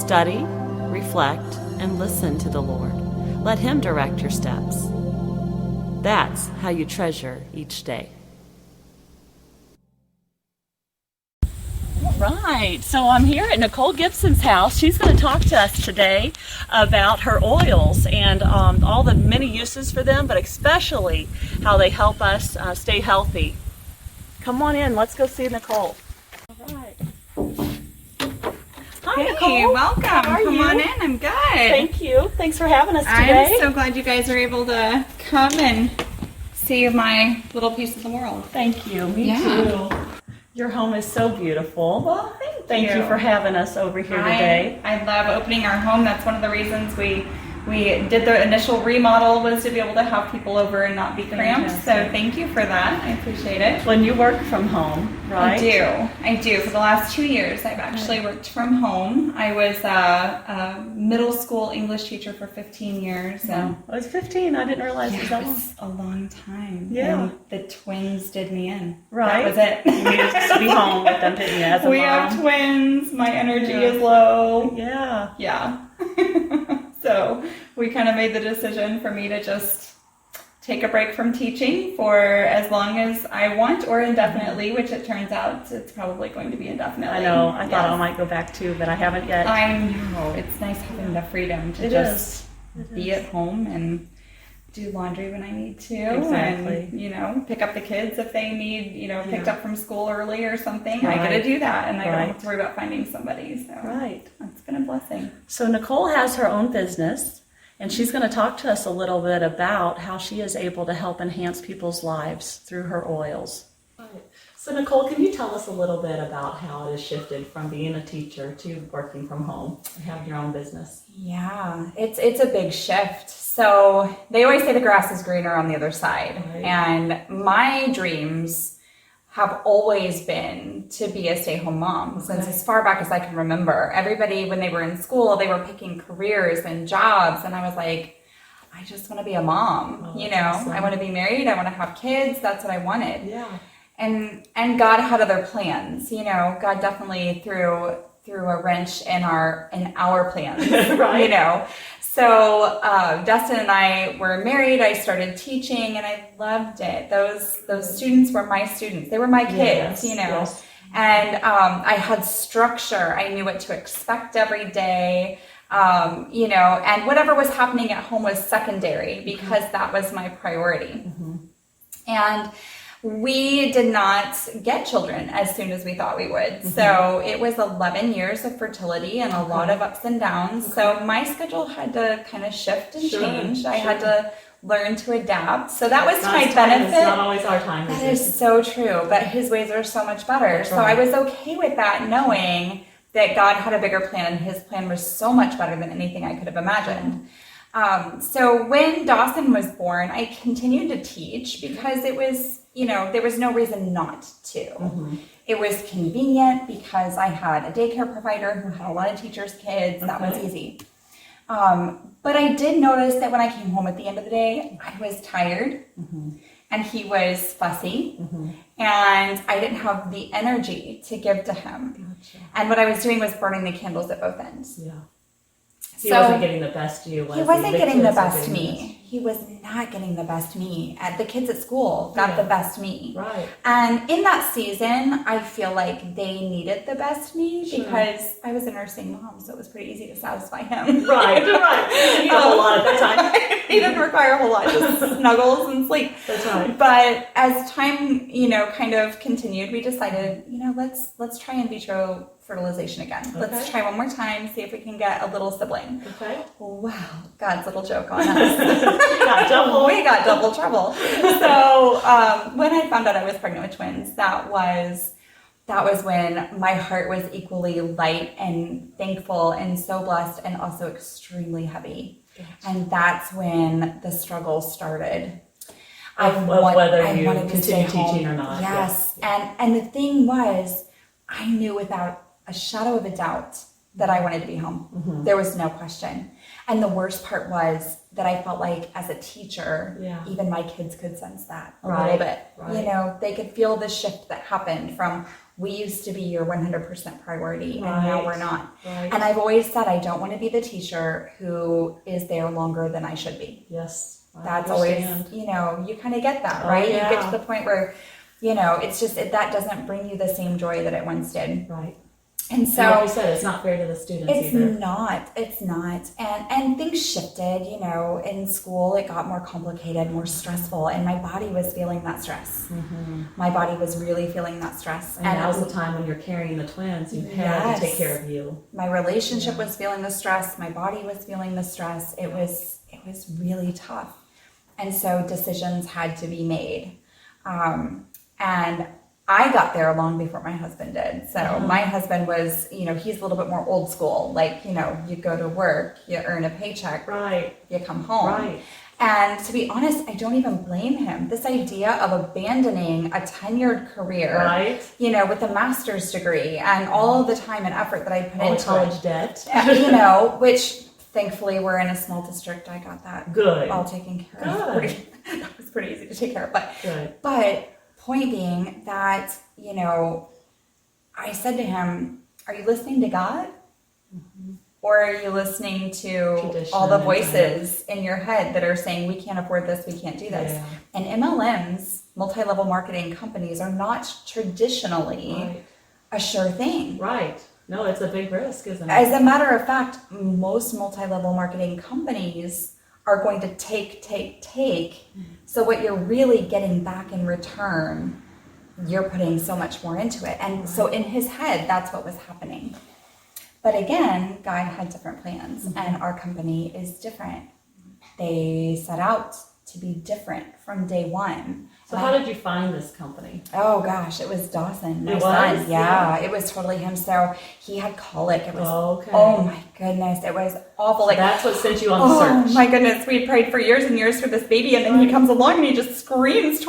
Study, reflect, and listen to the Lord. Let Him direct your steps. That's how you treasure each day. Right, so I'm here at Nicole Gibson's house. She's going to talk to us today about her oils and all the many uses for them, but especially how they help us stay healthy. Come on in, let's go see Nicole. All right. Hi, Hey, Nicole. welcome. Come on in. I'm good. Thank you. Thanks for having us today. I'm so glad you guys are able to come and see my little piece of the world. Thank you. Me Yeah. too. Your home is so beautiful. Well, Thank you for having us over here today. I love opening our home. That's one of the reasons we did the initial remodel, was to be able to have people over and not be cramped. Fantastic. So thank you for that. I appreciate it. When you work from home, right? I do. For the last 2 years, I've actually worked from home. I was a middle school English teacher for 15 years. And I was 15. I didn't realize it was yeah, that it long. was a long time. Yeah. And the twins did me in. Right. That was it. You needed to be home with them, didn't you, as a We mom? have twins. My energy Yeah. is low. Yeah. Yeah. So we kind of made the decision for me to just take a break from teaching for as long as I want, or indefinitely, which it turns out it's probably going to be indefinitely. I know. I thought I Yes. might go back too, but I haven't yet. I know. It's nice having the freedom to It just is. be at home and do laundry when I need to. Exactly. And, pick up the kids if they need, picked Yeah. up from school early or something. Right. I get to do that, and I don't Right. have to worry about finding somebody. So Right. that's been a blessing. So Nicole has her own business, and she's going to talk to us a little bit about how she is able to help enhance people's lives through her oils. So Nicole, can you tell us a little bit about how it has shifted from being a teacher to working from home and having your own business? Yeah, it's a big shift. So they always say the grass is greener on the other side. Right. And my dreams have always been to be a stay-at-home mom since as far back as I can remember. Everybody, when they were in school, they were picking careers and jobs, and I was like, I just want to be a mom. Oh, that's awesome. I want to be married. I want to have kids. That's what I wanted. Yeah. And God had other plans. God definitely threw a wrench in our plans. Right. So Dustin and I were married. I started teaching, and I loved it. Those students were my students. They were my kids. Yes, yes. And I had structure. I knew what to expect every day. And whatever was happening at home was secondary because that was my priority. Mm-hmm. And we did not get children as soon as we thought we would. Mm-hmm. So it was 11 years of fertility and a lot of ups and downs. So my schedule had to kind of shift and change. I had to learn to adapt. So that was to my benefit. It's not always our time. That is so true, but His ways are so much better. That's So right. I was okay with that, knowing that God had a bigger plan, and His plan was so much better than anything I could have imagined. So when Dawson was born, I continued to teach because it was, there was no reason not to. Mm-hmm. It was convenient because I had a daycare provider who had a lot of teachers' kids. That was easy. But I did notice that when I came home at the end of the day, I was tired, and he was fussy, and I didn't have the energy to give to him. Gotcha. And what I was doing was burning the candles at both ends. Yeah. He So wasn't getting the best you. he wasn't getting the kids were best getting me. He was not getting the best me. The kids at school got Yeah. the best me. Right. And in that season, I feel like they needed the best me Sure. because I was a nursing mom, so it was pretty easy to satisfy him. Right. You need a whole lot at that time. He didn't require a whole lot, just snuggles and sleep. That's right. But as time, kind of continued, we decided, let's try in vitro fertilization again. Let's Okay. try one more time, see if we can get a little sibling. Okay. Wow, God's little joke on us. Got double. We got double trouble. So when I found out I was pregnant with twins, that was when my heart was equally light and thankful and so blessed, and also extremely heavy. Gotcha. And that's when the struggle started. Of whether you wanted to stay continue teaching home. or not. Yes. Yeah. And the thing was, I knew without a shadow of a doubt that I wanted to be home. Mm-hmm. There was no question. And the worst part was that I felt like as a teacher, Yeah. even my kids could sense that a Right, little bit. right. They could feel the shift that happened from we used to be your 100% priority, and now we're not. Right. And I've always said I don't want to be the teacher who is there longer than I should be. Yes. That's always, you know, you kind of get that, Oh, right? yeah. You get to the point where, you know, it's just, that doesn't bring you the same joy that it once did. Right. And so, like you said, it's not fair to the students either. It's not. And things shifted, you know, in school it got more complicated, more stressful, and my body was feeling that stress. Mm-hmm. My body was really feeling that stress. And now's the time when you're carrying the twins, you had to take care of you. My relationship was feeling the stress, my body was feeling the stress. It was really tough. And so decisions had to be made. And I got there long before my husband did. So my husband was, you know, he's a little bit more old school. Like, you know, you go to work, you earn a paycheck, right? You come home. Right. And to be honest, I don't even blame him. This idea of abandoning a tenured career, right? You know, with a master's degree and all of the time and effort that I put into college debt, you know, which thankfully we're in a small district. I got that good all taken care of. That was pretty easy to take care of. But point being that, you know, I said to him, are you listening to God? Mm-hmm. Or are you listening to tradition all the voices in your head that are saying, we can't afford this, we can't do this? Yeah. And MLMs, multi-level marketing companies, are not traditionally a sure thing. Right. No, it's a big risk, isn't it? As a matter of fact, most multi-level marketing companies are going to take. So what you're really getting back in return, you're putting so much more into it. And so in his head, that's what was happening. But again, God had different plans, and our company is different. They set out to be different from day one. So how did you find this company? Oh gosh, it was Dawson, my son. Yeah, yeah, it was totally him. So he had colic. It was, okay. Oh my goodness, it was awful. So that's what sent you on the search. Oh my goodness, we prayed for years and years for this baby, and then he comes along and he just screams 24/7,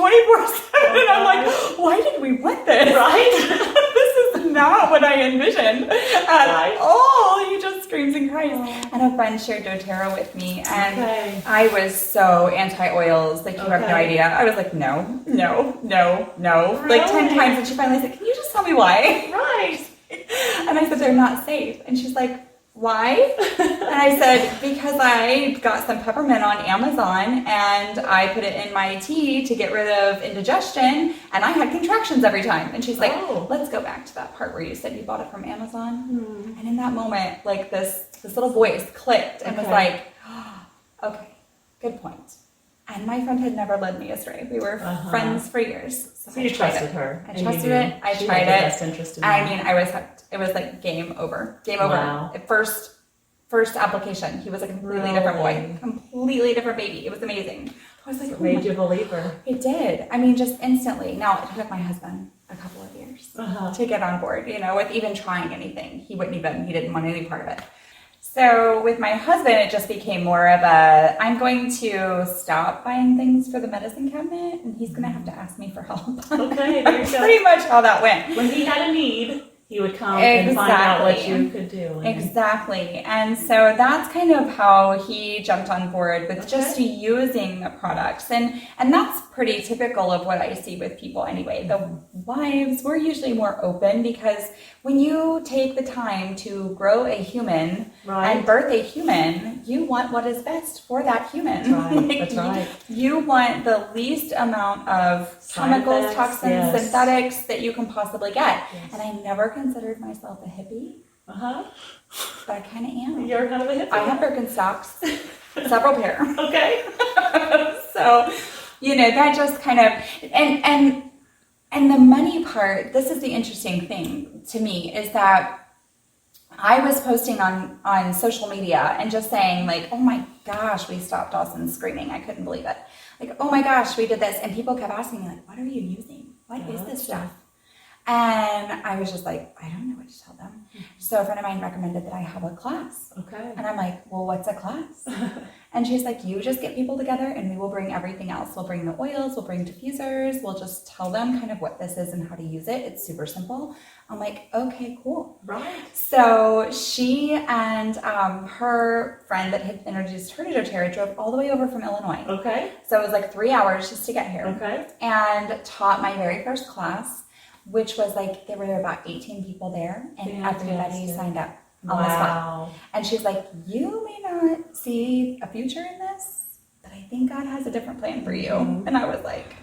and I'm like, why did we want this? Right? This is not what I envisioned at all. He just screams and cries. And a friend shared doTERRA with me, and I was so anti-oils, like you have no idea. I was like, no. Right. Like 10 times, and she finally said, can you just tell me why? Right. And I said, they're not safe. And she's like, why? And I said, because I got some peppermint on Amazon and I put it in my tea to get rid of indigestion, and I had contractions every time. And she's like, let's go back to that part where you said you bought it from Amazon. And in that moment, like this little voice clicked and was like, okay, good point. And my friend had never led me astray. We were friends for years. So you trusted her. I trusted it. I tried it. Best interest in I mean, I was hooked. It was like game over. Game over. Wow. First application, he was a completely different boy. Completely different baby. It was amazing. I was like, it made you a believer. It did. I mean, just instantly. Now, it took my husband a couple of years to get on board, you know, with even trying anything. He didn't want any part of it. So with my husband, it just became more of a, I'm going to stop buying things for the medicine cabinet, and he's going to have to ask me for help. Okay, there you go. Pretty much how that went. When he had a need, he would come and find out what you could do. Exactly. And so that's kind of how he jumped on board with just using the products. And that's pretty typical of what I see with people anyway. The wives, we're usually more open because when you take the time to grow a human and birth a human, you want what is best for that human. That's right. You want the least amount of chemicals, toxins, synthetics that you can possibly get. Yes. And I never considered myself a hippie. But I kind of am. You're kind of a hippie. I have Birkenstocks, several pair. Okay. So, you know, that just kind of, and the money part, this is the interesting thing to me, is that I was posting on social media and just saying like, oh my gosh, we stopped Dawson screaming. I couldn't believe it. Like, oh my gosh, we did this. And people kept asking me like, what are you using? What is this stuff? And I was just like, I don't know what to tell them. So a friend of mine recommended that I have a class. Okay. And I'm like, well, what's a class? And she's like, you just get people together and we will bring everything else. We'll bring the oils, we'll bring diffusers. We'll just tell them kind of what this is and how to use it. It's super simple. I'm like, okay, cool. Right. So she and her friend that had introduced her to doTERRA drove all the way over from Illinois. Okay. So it was like 3 hours just to get here. Okay. And taught my very first class. which was like, there were about 18 people there, and everybody Fantastic. signed up on the spot. Wow. And she's like, you may not see a future in this, but I think God has a different plan for you. And I was like,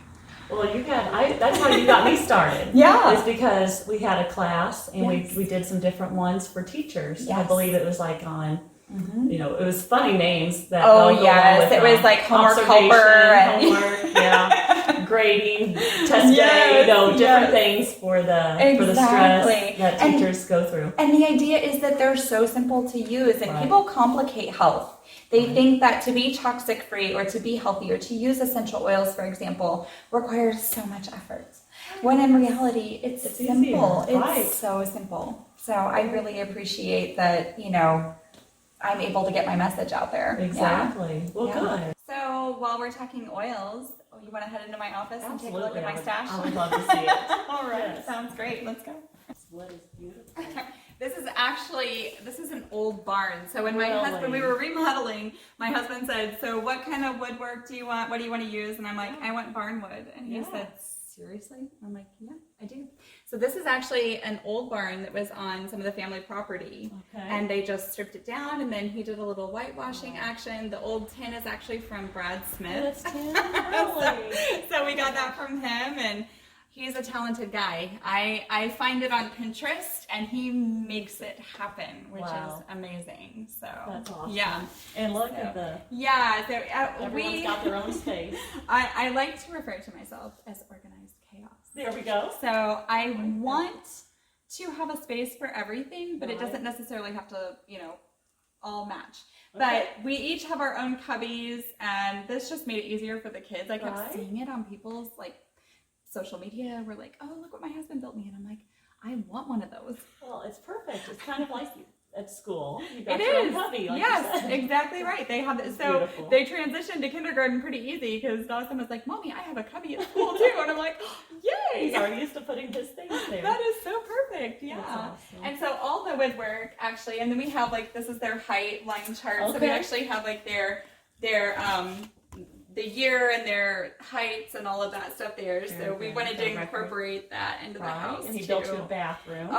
Well, that's how you got me started. Yeah. Is because we had a class and Yes. we did some different ones for teachers. I Yes. believe it was like on, it was funny names that oh go along yes, with it was like homework observation, helper and homework, yeah, grading, test Yes, day, different yes. things for the stress Exactly. that And- teachers go through. And the idea is that they're so simple to use, and Right. people complicate health. They Right. think that to be toxic free or to be healthy or to use essential oils, for example, requires so much effort. When in reality, it's simple. easier, right. It's so simple. So I really appreciate that, I'm able to get my message out there. Yeah. Exactly. Well, Yeah. good. So while we're talking oils, you want to head into my office and take a look at my stash? I would love to see it. All right, Yes. sounds great. Let's go. What is beautiful. This is an old barn. So when we were remodeling, my husband said, so what kind of woodwork do you want? What do you want to use? And I'm like, I want barn wood. And he said, seriously? I'm like, yeah, I do. So this is actually an old barn that was on some of the family property. Okay. And they just stripped it down, and then he did a little whitewashing action. The old tin is actually from Brad Smith. That's really. So we got that from him, and he's a talented guy. I find it on Pinterest, and he makes it happen, which Wow. is amazing. So That's awesome. yeah, And look at so everyone's got their own space. I like to refer to myself as organized chaos. There we go. So I want to have a space for everything, but it Right. doesn't necessarily have to, all match. Okay. But we each have our own cubbies, and this just made it easier for the kids. I kept Right. seeing it on people's social media. We're like, oh, look what my husband built me, and I'm like, I want one of those. Well, it's perfect. It's kind of like at school. You got It your own is. hubby, like you Yes, said. exactly right. They have it. It's So beautiful. they transitioned to kindergarten pretty easy because Dawson was like, Mommy, I have a cubby at school too. And I'm like, yay! He's already used to putting his things there. That is so perfect. Yeah. That's awesome. And so all the woodwork actually, and then we have this is their height line chart. So we Okay. actually have the year and their heights and all of that stuff there. So Very we good. wanted to Good record. incorporate that into the Right. house And he too. built you a bathroom.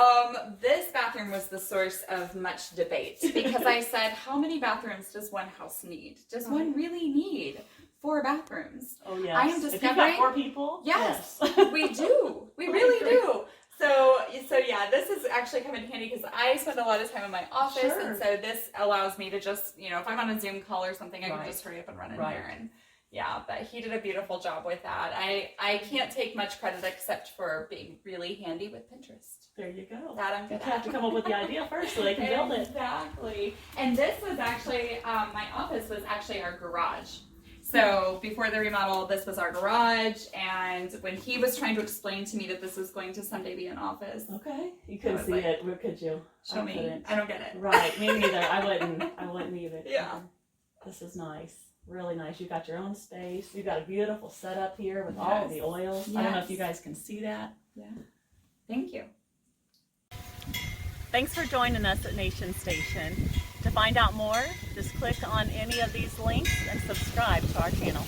This bathroom was the source of much debate because I said, how many bathrooms does one house need? Does one really need 4 bathrooms? Oh, yes. I am If you've discovering- got 4 people, Yes, yes. we do. We really do. So yeah, this is actually come in handy because I spend a lot of time in my office, Sure. and so this allows me to just, if I'm on a Zoom call or something, I can Right. just hurry up and run in Right. here. And yeah, but he did a beautiful job with that. I can't take much credit except for being really handy with Pinterest. There you go. That I'm You good have at. to come up with the idea first so they can build it. Exactly. And this was actually, my office was actually our garage. So before the remodel, this was our garage, and when he was trying to explain to me that this was going to someday be an office, Okay. You couldn't was see like, it, could you? show I me. couldn't. I don't get it. Right, me neither. I wouldn't either. Yeah. This is nice. Really nice. You got your own space. You got a beautiful setup here with all of the Yes. oils. I don't know Yes. if you guys can see that. Yeah. Thank you. Thanks for joining us at Nation Station. To find out more, just click on any of these links and subscribe to our channel.